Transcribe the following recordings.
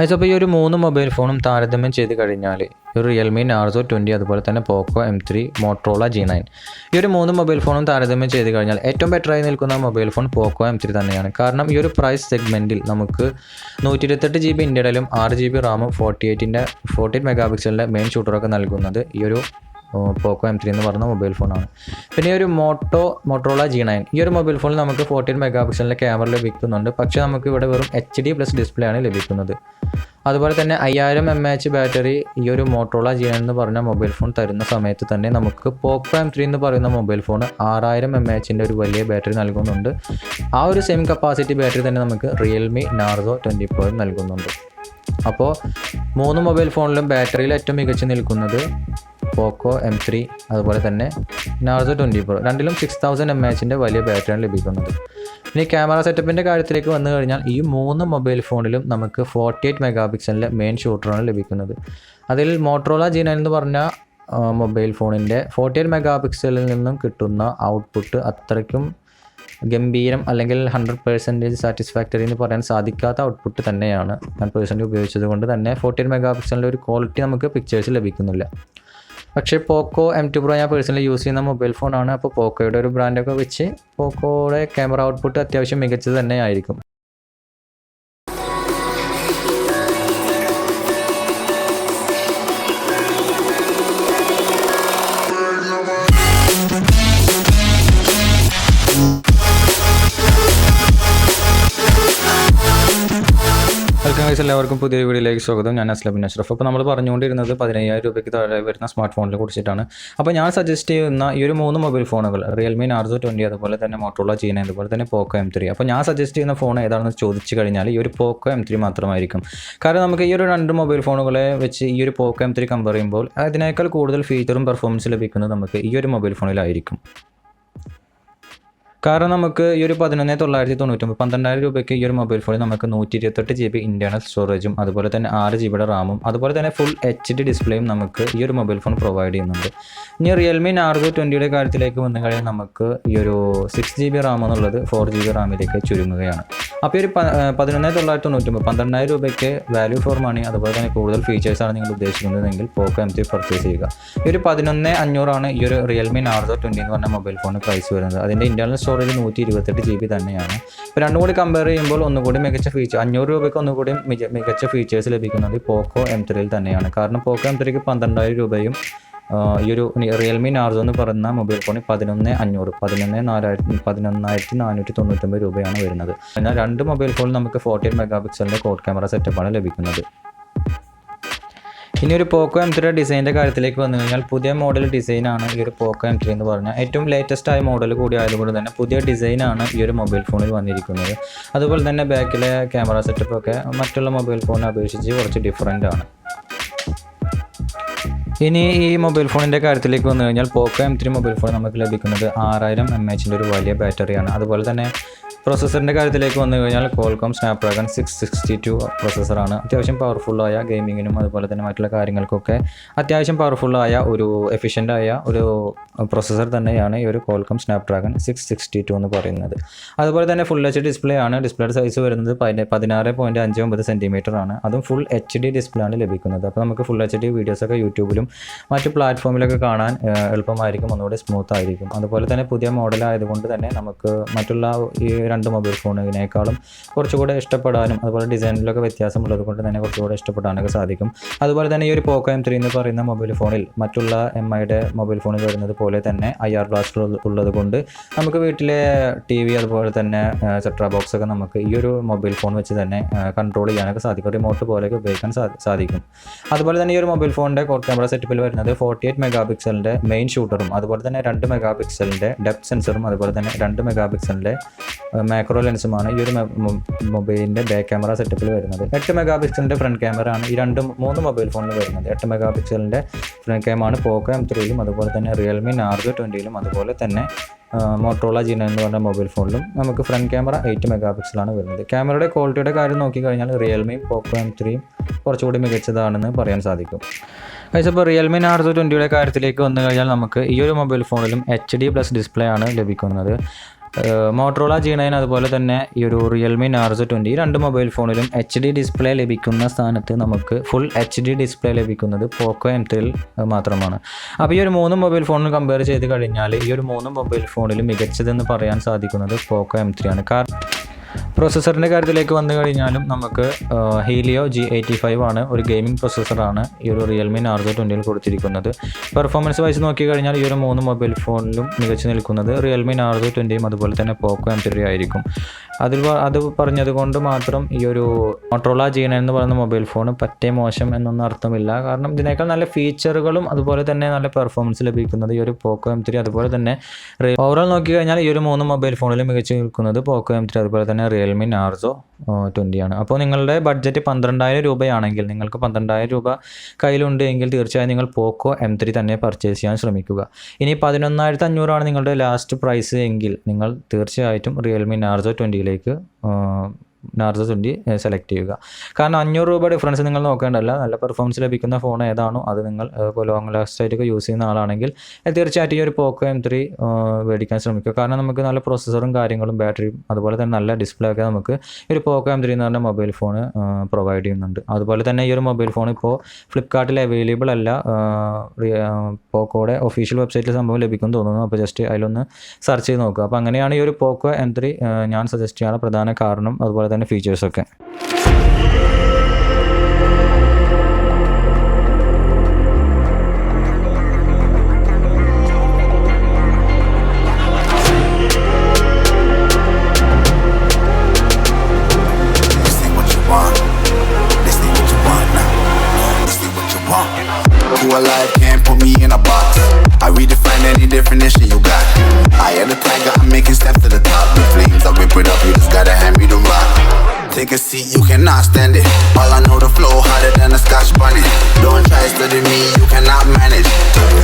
അപ്പോൾ ഈ ഒരു 3 മൊബൈൽ ഫോണും താരതമ്യം ചെയ്ത് കഴിഞ്ഞാൽ ഒരു റിയൽമി നാർസോ 20 അതുപോലെ തന്നെ പോക്കോ M3 മോട്രോള G9 ഈ ഒരു 3 മൊബൈൽ ഫോണും താരതമ്യം ചെയ്ത് കഴിഞ്ഞാൽ ഏറ്റവും ബെറ്ററായി നിൽക്കുന്ന മൊബൈൽ ഫോൺ പോക്കോ M3 തന്നെയാണ്. കാരണം ഈ ഒരു പ്രൈസ് സെഗ്മെൻറ്റിൽ നമുക്ക് 128 GB ഇൻ്റർണലും 6 GB റാമും 14 മെഗാ പിക്സലിൻ്റെ മെയിൻ ഷൂട്ടറൊക്കെ നൽകുന്നത് ഈ ഒരു പോക്കോ M3 എന്ന് പറയുന്ന മൊബൈൽ ഫോണാണ്. പിന്നെ ഈ ഒരു മോട്രോള G9 ഈ ഒരു മൊബൈൽ ഫോണിൽ നമുക്ക് 14 മെഗാ പിക്സലിൻ്റെ ക്യാമറ ലഭിക്കുന്നുണ്ട്. പക്ഷേ നമുക്ക് ഇവിടെ വെറും HD+ ഡിസ്പ്ലേ ആണ് ലഭിക്കുന്നത്. അതുപോലെ തന്നെ 5000 mAh ബാറ്ററി ഈ ഒരു മോട്രോള G9 എന്ന് പറഞ്ഞ മൊബൈൽ ഫോൺ തരുന്ന സമയത്ത് തന്നെ നമുക്ക് പോക്കോ M3 എന്ന് പറയുന്ന മൊബൈൽ ഫോൺ 6000 mAhൻ്റെ ഒരു വലിയ ബാറ്ററി നൽകുന്നുണ്ട്. ആ ഒരു സെയിം കപ്പാസിറ്റി ബാറ്ററി തന്നെ നമുക്ക് റിയൽമി നാർസോ 20 Pro നൽകുന്നുണ്ട്. അപ്പോൾ 3 മൊബൈൽ ഫോണിലും ബാറ്ററിയിൽ ഏറ്റവും മികച്ചു നിൽക്കുന്നത് പോക്കോ M3 അതുപോലെ തന്നെ നാർസോ 20 Pro രണ്ടിലും 6000 mAhൻ്റെ വലിയ ബാറ്ററിയാണ് ലഭിക്കുന്നത്. ഇനി ക്യാമറ സെറ്റപ്പിൻ്റെ കാര്യത്തിലേക്ക് വന്നു കഴിഞ്ഞാൽ ഈ 3 മൊബൈൽ ഫോണിലും നമുക്ക് 48 മെഗാ പിക്സലിൻ്റെ മെയിൻ ഷൂട്ടറാണ് ലഭിക്കുന്നത്. അതിൽ മോട്രോള G9 എന്ന് പറഞ്ഞ മൊബൈൽ ഫോണിൻ്റെ 48 മെഗാ പിക്സലിൽ നിന്നും കിട്ടുന്ന ഔട്ട്പുട്ട് അത്രയ്ക്കും ഗംഭീരം അല്ലെങ്കിൽ 100% സാറ്റിസ്ഫാക്ടറി എന്ന് പറയാൻ സാധിക്കാത്ത ഔട്ട്പുട്ട് തന്നെയാണ്. 100% ഉപയോഗിച്ചത് കൊണ്ട് തന്നെ 14 മെഗാ പിക്സലിൻ്റെ ഒരു ക്വാളിറ്റി നമുക്ക് പിക്ചേഴ്സ് ലഭിക്കുന്നില്ല. പക്ഷേ പോക്കോ M2 Pro ഞാൻ പേഴ്സണലി യൂസ് ചെയ്യുന്ന മൊബൈൽ ഫോണാണ്. അപ്പോൾ പോക്കോയുടെ ഒരു ബ്രാൻഡൊക്കെ വെച്ച് പോക്കോയുടെ ക്യാമറ ഔട്ട്പുട്ട് അത്യാവശ്യം മികച്ചത് തന്നെ ആയിരിക്കും. എല്ലാവർക്കും പുതിയ വീഡിയോയിലേക്ക് സ്വാഗതം. ഞാൻ അസ്ലബിൻ അഷ്റഫ്. അപ്പോൾ നമ്മൾ പറഞ്ഞുകൊണ്ടിരുന്നത് 15000 രൂപയ്ക്ക് താഴെ വരുന്ന സ്മാർട്ട് ഫോണിനെ കുറിച്ചിട്ടാണ്. അപ്പോൾ ഞാൻ സജസ്റ്റ് ചെയ്യുന്ന ഈ ഒരു 3 മൊബൈൽ ഫോണുകൾ റിയൽമി നാർസോ 20 അതുപോലെ തന്നെ മോട്രോള G9 അതുപോലെ തന്നെ പോക്കോ M3. അപ്പോൾ ഞാൻ സജസ്റ്റ് ചെയ്യുന്ന ഫോൺ ഏതാണെന്ന് ചോദിച്ചു കഴിഞ്ഞാൽ ഈ ഒരു പോക്കോ M3 മാത്രമായിരിക്കും. കാരണം നമുക്ക് ഈ ഒരു 2 മൊബൈൽ ഫോണുകളെ വെച്ച് ഈ ഒരു പോക്കോ M3 കമ്പയർ ചെയ്യുമ്പോൾ അതിനേക്കാൾ കൂടുതൽ ഫീച്ചറും പെർഫോമൻസ് ലഭിക്കുന്നത് നമുക്ക് ഈ ഒരു മൊബൈൽ ഫോണിലായിരിക്കും. കാരണം നമുക്ക് ഈ ഒരു 11999 12,000 രൂപയ്ക്ക് ഈ ഒരു മൊബൈൽ ഫോണിൽ നമുക്ക് 128 GB ഇൻറ്റേർണൽ സ്റ്റോറേജും അതുപോലെ തന്നെ 6 GB റാമും അതുപോലെ തന്നെ ഫുൾ HD ഡിസ്പ്ലേയും നമുക്ക് ഈ ഒരു മൊബൈൽ ഫോൺ പ്രൊവൈഡ് ചെയ്യുന്നുണ്ട്. ഇനി റിയൽമി നാർസോ 20 കാര്യത്തിലേക്ക് വന്നു കഴിഞ്ഞാൽ നമുക്ക് ഈ ഒരു 6 GB റാം എന്നുള്ളത് 4 GB റാമിലേക്ക് ചുരുങ്ങുകയാണ്. അപ്പോൾ ഈ ഒരു 11999 12,000 രൂപയ്ക്ക് വാല്യൂ ഫോർ മണി അതുപോലെ തന്നെ കൂടുതൽ ഫീച്ചേഴ്സാണ് നിങ്ങൾ ഉദ്ദേശിക്കുന്നതെങ്കിൽ പോക്കോ M3 പർച്ചേസ് ചെയ്യുക. ഈ ഒരു 11,500 ഈ ഒരു റിയൽമി നാർസോ 20 എന്ന് പറഞ്ഞ മൊബൈൽ ഫോണിന് പ്രൈസ് വരുന്നത്. അതിൻ്റെ ഇൻറ്റേർണൽ സ്റ്റോറേജ് 128 GB തന്നെയാണ്. ഇപ്പോൾ രണ്ടും കൂടി കമ്പയർ ചെയ്യുമ്പോൾ ഒന്നുകൂടി മികച്ച ഫീച്ചർ 500 രൂപയ്ക്ക് ഒന്നുകൂടി മികച്ച ഫീച്ചേഴ്സ് ലഭിക്കുന്നത് പോക്കോ M3 തന്നെയാണ്. കാരണം പോക്കോ M3ക്ക് 12,000 രൂപയും ഈ ഒരു റിയൽമി നാർസോ എന്ന് പറയുന്ന മൊബൈൽ ഫോണിൽ 11,499 രൂപയാണ് വരുന്നത്. എന്നാൽ 2 മൊബൈൽ ഫോണിൽ നമുക്ക് 14 മെഗാ പിക്സലിൻ്റെ കോഡ് ക്യാമറ സെറ്റപ്പാണ് ലഭിക്കുന്നത്. ഇനി ഒരു പോക്കോ M3 ഡിസൈനിൻ്റെ കാര്യത്തിലേക്ക് വന്നു കഴിഞ്ഞാൽ പുതിയ മോഡൽ ഡിസൈനാണ് ഈ ഒരു പോക്കോ M3 എന്ന് പറഞ്ഞാൽ ഏറ്റവും ലേറ്റസ്റ്റ് ആയ മോഡൽ കൂടി ആയതുകൊണ്ട് തന്നെ പുതിയ ഡിസൈനാണ് ഈ ഒരു മൊബൈൽ ഫോണിൽ വന്നിരിക്കുന്നത്. അതുപോലെ തന്നെ ബാക്കിലെ ക്യാമറ സെറ്റപ്പൊക്കെ മറ്റുള്ള മൊബൈൽ ഫോണിനെ അപേക്ഷിച്ച് കുറച്ച് ഡിഫറൻ്റ് ആണ്. ഇനി ഈ മൊബൈൽ ഫോണിൻ്റെ കാര്യത്തിലേക്ക് വന്നു കഴിഞ്ഞാൽ പോക്കോ M3 മൊബൈൽ ഫോൺ നമുക്ക് ലഭിക്കുന്നത് 6000 mAhൻ്റെ ഒരു വലിയ ബാറ്ററിയാണ്. അതുപോലെ തന്നെ പ്രോസസ്സറിൻ്റെ കാര്യത്തിലേക്ക് വന്നു കഴിഞ്ഞാൽ കോൾകോം സ്നാപ്ഡ്രാഗൺ 662 പ്രോസസ്സറാണ്. അത്യാവശ്യം പവർഫുള്ളായ ഗെയിമിങ്ങിനും അതുപോലെ തന്നെ മറ്റുള്ള കാര്യങ്ങൾക്കൊക്കെ അത്യാവശ്യം പവർഫുള്ളായ ഒരു എഫിഷ്യൻ്റായ ഒരു പ്രോസസ്സർ തന്നെയാണ് ഈ ഒരു കോൾകോം സ്നാപ്ഡ്രാഗൺ 662 എന്ന് പറയുന്നത്. അതുപോലെ തന്നെ ഫുൾ HD ഡിസ്പ്ലേ ആണ്. ഡിസ്പ്ലേയുടെ സൈസ് വരുന്നത് 16.59 സെൻറ്റിമീറ്റർ ആണ്. അതും ഫുൾ HD ഡിസ്പ്ലേ ആണ് ലഭിക്കുന്നത്. അപ്പോൾ നമുക്ക് ഫുൾ HD വീഡിയോസൊക്കെ യൂട്യൂബിലും മറ്റു പ്ലാറ്റ്ഫോമിലൊക്കെ കാണാൻ എളുപ്പമായിരിക്കും, ഒന്നുകൂടി സ്മൂത്ത് ആയിരിക്കും. അതുപോലെ തന്നെ പുതിയ മോഡലായതുകൊണ്ട് തന്നെ നമുക്ക് മറ്റുള്ള ഈ 2 മൊബൈൽ ഫോണിനേക്കാളും കുറച്ചുകൂടെ ഇഷ്ടപ്പെടാനും അതുപോലെ ഡിസൈനിലൊക്കെ വ്യത്യാസമുള്ളത് കൊണ്ട് തന്നെ കുറച്ചുകൂടെ ഇഷ്ടപ്പെടാനൊക്കെ സാധിക്കും. അതുപോലെ തന്നെ ഈ ഒരു പോക്കോ M3 എന്ന് പറയുന്ന മൊബൈൽ ഫോണിൽ മറ്റുള്ള MIയുടെ മൊബൈൽ ഫോണിൽ വരുന്നത് പോലെ തന്നെ IR ബ്ലാസ്റ്റർ ഉള്ളത് കൊണ്ട് നമുക്ക് വീട്ടിലെ TV അതുപോലെ തന്നെ സെട്രാ ബോക്സൊക്കെ നമുക്ക് ഈ ഒരു മൊബൈൽ ഫോൺ വെച്ച് തന്നെ കൺട്രോൾ ചെയ്യാനൊക്കെ സാധിക്കും. റിമോട്ട് പോലെയൊക്കെ ഉപയോഗിക്കാൻ സാധിക്കും. അതുപോലെ തന്നെ ഈ ഒരു മൊബൈൽ ഫോണിൻ്റെ കോഡ് ക്യാമറ സെറ്റപ്പിൽ വരുന്നത് 48 മെഗാ പിക്സലിൻ്റെ മെയിൻ ഷൂട്ടറും അതുപോലെ തന്നെ 2 മെഗാ പിക്സലിൻ്റെ ഡെപ്ത് സെൻസറും അതുപോലെ തന്നെ 2 മെഗാ പിക്സലിൻ്റെ മാക്രോ ലെൻസുമാണ് ഈ ഒരു മൊബൈലിൻ്റെ ബാക്ക് ക്യാമറ സെറ്റപ്പിൽ വരുന്നത്. 8 മെഗാ പിക്സലിൻ്റെ ഫ്രണ്ട് ക്യാമറ ആണ് ഈ 3 മൊബൈൽ ഫോണിൽ വരുന്നത്. 8 മെഗാ പിക്സലിൻ്റെ ഫ്രണ്ട് ക്യാമറ പോക്കോ M3യിലും അതുപോലെ തന്നെ റിയൽമി നാർസോ 20യിലും അതുപോലെ തന്നെ മോട്രോള G9 എന്ന് പറഞ്ഞ മൊബൈൽ ഫോണിലും നമുക്ക് ഫ്രണ്ട് ക്യാമറ 8 മെഗാ പിക്സലാണ് വരുന്നത്. ക്യാമറയുടെ ക്വാളിറ്റിയുടെ കാര്യം നോക്കിക്കഴിഞ്ഞാൽ റിയൽമി പോക്കോ M3യും കുറച്ചുകൂടി മികച്ചതാണെന്ന് പറയാൻ സാധിക്കും. അപ്പോൾ റിയൽമി നാർസോ 20യുടെ കാര്യത്തിലേക്ക് വന്നു കഴിഞ്ഞാൽ നമുക്ക് ഈ ഒരു മൊബൈൽ ഫോണിലും HD+ ഡിസ്പ്ലേ ആണ് ലഭിക്കുന്നത്. മോട്രോള G9 അതുപോലെ തന്നെ ഈ ഒരു റിയൽമി നാർസോ 20 ഈ രണ്ട് മൊബൈൽ ഫോണിലും HD ഡിസ്പ്ലേ ലഭിക്കുന്ന സ്ഥാനത്ത് നമുക്ക് ഫുൾ HD ഡിസ്പ്ലേ ലഭിക്കുന്നത് പോക്കോ M3 മാത്രമാണ്. അപ്പോൾ ഈ ഒരു 3 മൊബൈൽ ഫോണിന് കമ്പയർ ചെയ്ത് കഴിഞ്ഞാൽ ഈ ഒരു 3 മൊബൈൽ ഫോണിലും മികച്ചതെന്ന് പറയാൻ സാധിക്കുന്നത് പോക്കോ M3 ആണ്. കാരണം പ്രോസസ്സറിൻ്റെ കാര്യത്തിലേക്ക് വന്നു കഴിഞ്ഞാലും നമുക്ക് ഹീലിയോ G85 ആണ്, ഒരു ഗെയിമിംഗ് പ്രോസസ്സറാണ് ഈ ഒരു റിയൽമി നാർസോ 20 കൊടുത്തിരിക്കുന്നത്. പെർഫോമൻസ് വൈസ് നോക്കിക്കഴിഞ്ഞാൽ ഈ ഒരു 3 മൊബൈൽ ഫോണിലും മികച്ചു നിൽക്കുന്നത് റിയൽമി നാർസോ 20 അതുപോലെ തന്നെ പോക്കോ M3 ആയിരിക്കും. അത് പറഞ്ഞതുകൊണ്ട് മാത്രം ഈ ഒരു മോട്രോള G9 എന്ന് പറയുന്ന മൊബൈൽ ഫോൺ പറ്റേ മോശം എന്നൊന്നും അർത്ഥമില്ല. കാരണം ഇതിനേക്കാൾ നല്ല ഫീച്ചറുകളും അതുപോലെ തന്നെ നല്ല പെർഫോമൻസ് ലഭിക്കുന്നത് ഈ ഒരു പോക്കോ M3 അതുപോലെ തന്നെ ഓവറോൾ നോക്കിക്കഴിഞ്ഞാൽ ഈ ഒരു 3 മൊബൈൽ ഫോണിലും മികച്ചു നിൽക്കുന്നത് പോക്കോ M3 അതുപോലെ തന്നെ റിയൽമി നാർസോ 20 ആണ്. അപ്പോൾ നിങ്ങളുടെ ബഡ്ജറ്റ് 12,000 രൂപയാണെങ്കിൽ, നിങ്ങൾക്ക് 12,000 രൂപ കയ്യിലുണ്ട് എങ്കിൽ തീർച്ചയായും നിങ്ങൾ പോക്കോ M3 തന്നെ പർച്ചേസ് ചെയ്യാൻ ശ്രമിക്കുക. ഇനി 11,500 ആണ് നിങ്ങളുടെ ലാസ്റ്റ് പ്രൈസ് എങ്കിൽ നിങ്ങൾ തീർച്ചയായിട്ടും റിയൽമി നാർസോ 20ലേക്ക് നാർസോ 20 സെലക്ട് ചെയ്യുക. കാരണം 500 രൂപ ഡിഫറൻസ് നിങ്ങൾ നോക്കേണ്ടല്ല. നല്ല പെർഫോമൻസ് ലഭിക്കുന്ന ഫോൺ ഏതാണോ അത് നിങ്ങൾ ലോങ് ലാസ്റ്റ് ആയിട്ടൊക്കെ യൂസ് ചെയ്യുന്ന ആളാണെങ്കിൽ തീർച്ചയായിട്ടും ഈ ഒരു പോക്കോ M3 മേടിക്കാൻ ശ്രമിക്കുക. കാരണം നമുക്ക് നല്ല പ്രോസസ്സറും കാര്യങ്ങളും ബാറ്ററിയും അതുപോലെ തന്നെ നല്ല ഡിസ്പ്ലേ ഒക്കെ നമുക്ക് ഈ ഒരു പോക്കോ M3 എന്ന് പറഞ്ഞ മൊബൈൽ ഫോൺ പ്രൊവൈഡ് ചെയ്യുന്നുണ്ട്. അതുപോലെ തന്നെ ഈ ഒരു മൊബൈൽ ഫോൺ ഇപ്പോൾ ഫ്ലിപ്കാർട്ടിൽ അവൈലബിൾ അല്ല. പോക്കോയുടെ ഒഫീഷ്യൽ വെബ്സൈറ്റിൽ സംഭവം ലഭിക്കുമെന്ന് തോന്നുന്നു. അപ്പോൾ ജസ്റ്റ് അതിലൊന്ന് സെർച്ച് ചെയ്ത് നോക്കുക. അപ്പോൾ അങ്ങനെയാണ് ഈ ഒരു പോക്കോ M3 ഞാൻ സജസ്റ്റ് ചെയ്യാനുള്ള പ്രധാന കാരണം അതുപോലെ തന്നെ ഫീച്ചേഴ്സൊക്കെ. Who alive can't put me in a box. I redefine any definition you got. I am the tiger, I'm making steps to the top. The flames, I whip it up, you just gotta hand me the rock. Take a seat, you cannot stand it. All I know, the flow harder than a Scotch bonnet. Don't try study me, you cannot manage.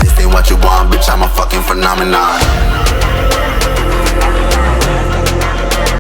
This ain't what you want, bitch, I'm a fucking phenomenon.